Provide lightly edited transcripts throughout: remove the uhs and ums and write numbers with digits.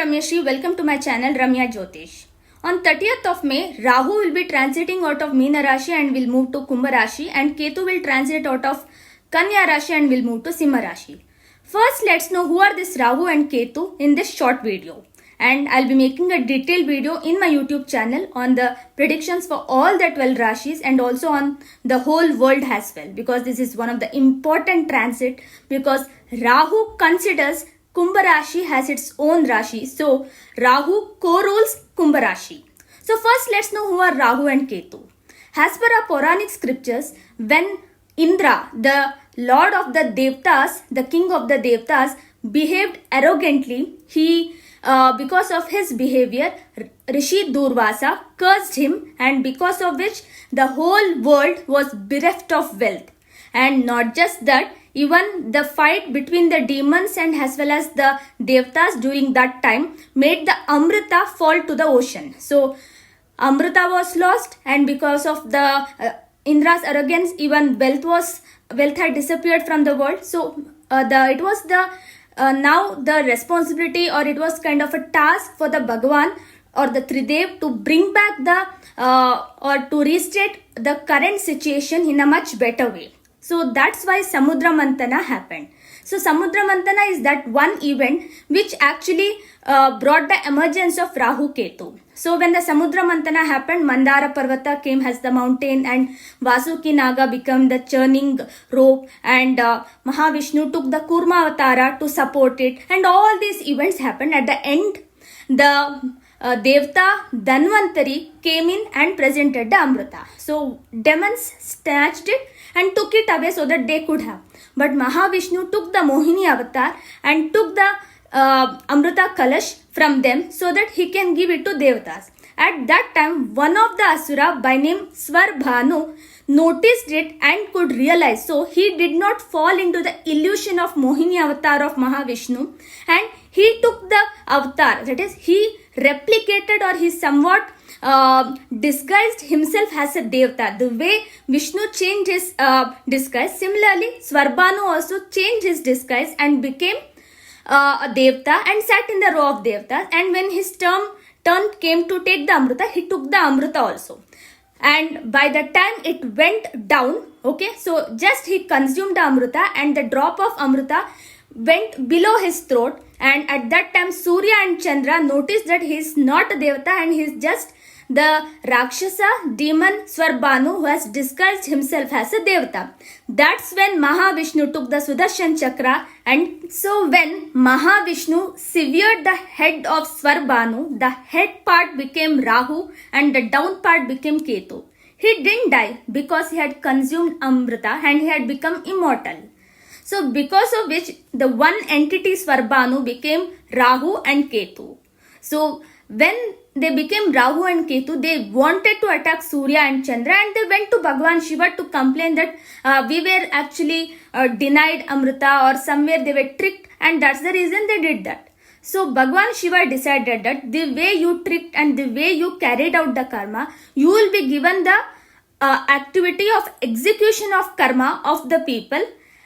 Ramya Shri. Welcome to my channel Ramya Jyotish. On 30th of May, Rahu will be transiting out of Meena Rashi and will move to Kumbha Rashi, and Ketu will transit out of Kanya Rashi and will move to Simha Rashi. First, let's know who are this Rahu and Ketu in this short video. And I'll be making a detailed video in my YouTube channel on the predictions for all the 12 Rashis and also on the whole world as well, because this is one of the important transit, because Rahu considers Kumbha Rashi has its own Rashi. So Rahu co-rules Kumbha Rashi. So first let's know who are Rahu and Ketu. As per our Puranic scriptures, when Indra, the lord of the Devtas, the king of the Devtas, behaved arrogantly, because of his behavior, Rishi Durvasa cursed him, and because of which the whole world was bereft of wealth. And not just that, even the fight between the demons and as well as the Devtas during that time made the Amrita fall to the ocean. So Amrita was lost, and because of the Indra's arrogance, even wealth had disappeared from the world. So now the responsibility, or it was kind of a task for the Bhagavan or the Tridev to bring back or to restate the current situation in a much better way. So that's why Samudra Mantana happened. So Samudra Mantana is that one event which actually brought the emergence of Rahu Ketu. So when the Samudra Mantana happened, Mandara Parvata came as the mountain, and Vasuki Naga became the churning rope, and Mahavishnu took the Kurma Avatara to support it, and all these events happened. At the end, the Devta Dhanvantari came in and presented the Amrita. So demons snatched it and took it away so that they could have. But Mahavishnu took the Mohini avatar and took the Amrita Kalash from them so that he can give it to Devatas. At that time, one of the Asura by name Svarbhanu noticed it and could realize. So he did not fall into the illusion of Mohini avatar of Mahavishnu, and he took the avatar, that is, he replicated, or he somewhat disguised himself as a Devta. The way Vishnu changed his disguise, similarly Svarbhanu also changed his disguise and became a Devta and sat in the row of Devtas. And when his turn came to take the Amrita, he took the Amrita also. And by the time it went down, so just he consumed the Amrita, and the drop of Amrita went below his throat. And at that time, Surya and Chandra noticed that he is not a Devata and he is just the Rakshasa demon Svarbhanu who has disguised himself as a Devata. That's when Mahavishnu took the Sudarshan Chakra, and so when Mahavishnu severed the head of Svarbhanu, the head part became Rahu and the down part became Ketu. He didn't die because he had consumed Amrita and he had become immortal. So because of which the one entity Svarbhanu became Rahu and Ketu. So when they became Rahu and Ketu, they wanted to attack Surya and Chandra, and they went to Bhagavan Shiva to complain that we were actually denied Amrita, or somewhere they were tricked, and that's the reason they did that. So Bhagavan Shiva decided that the way you tricked and the way you carried out the karma, you will be given the activity of execution of karma of the people,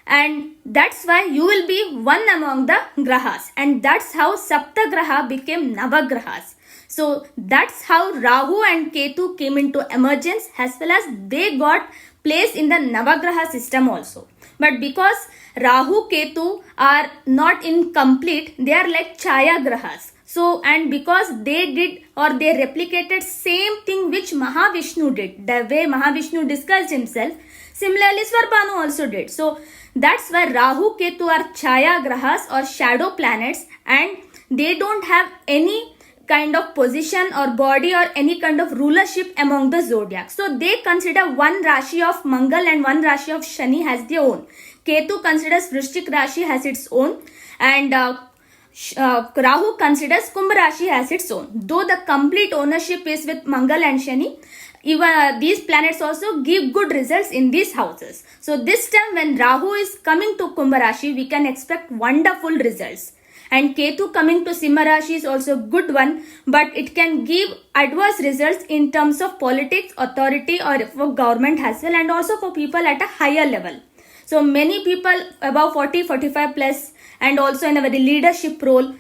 and that's why you will be one among the grahas, and that's how Saptagraha became Navagrahas. So that's how Rahu and Ketu came into emergence, as well as they got placed in the Navagraha system also. But because Rahu Ketu are not incomplete, they are like Chaya Grahas. So, and because they did, or they replicated same thing which Mahavishnu did, the way Mahavishnu disguised himself, similarly Svarbhanu also did. So that's why Rahu Ketu are Chaya Grahas or shadow planets, and they don't have any kind of position or body or any kind of rulership among the zodiac. So they consider one Rashi of Mangal and one Rashi of Shani as their own. Ketu considers Vrishchik Rashi as its own, and Rahu considers Kumbha Rashi as its own. Though the complete ownership is with Mangal and Shani, even these planets also give good results in these houses. So this time when Rahu is coming to Kumbha Rashi, we can expect wonderful results. And Ketu coming to Simha Rashi is also good one, but it can give adverse results in terms of politics, authority, or for government as well, and also for people at a higher level. So many people above 40, 45 plus, and also in a very leadership role,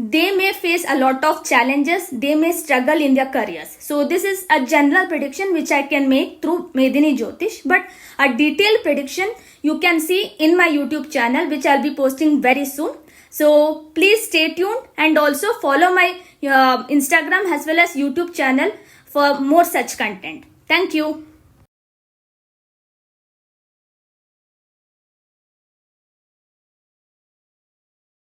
they may face a lot of challenges, they may struggle in their careers. So this is a general prediction which I can make through Medini Jyotish, but a detailed prediction you can see in my YouTube channel, which I'll be posting very soon. So please stay tuned and also follow my Instagram as well as YouTube channel for more such content. Thank you.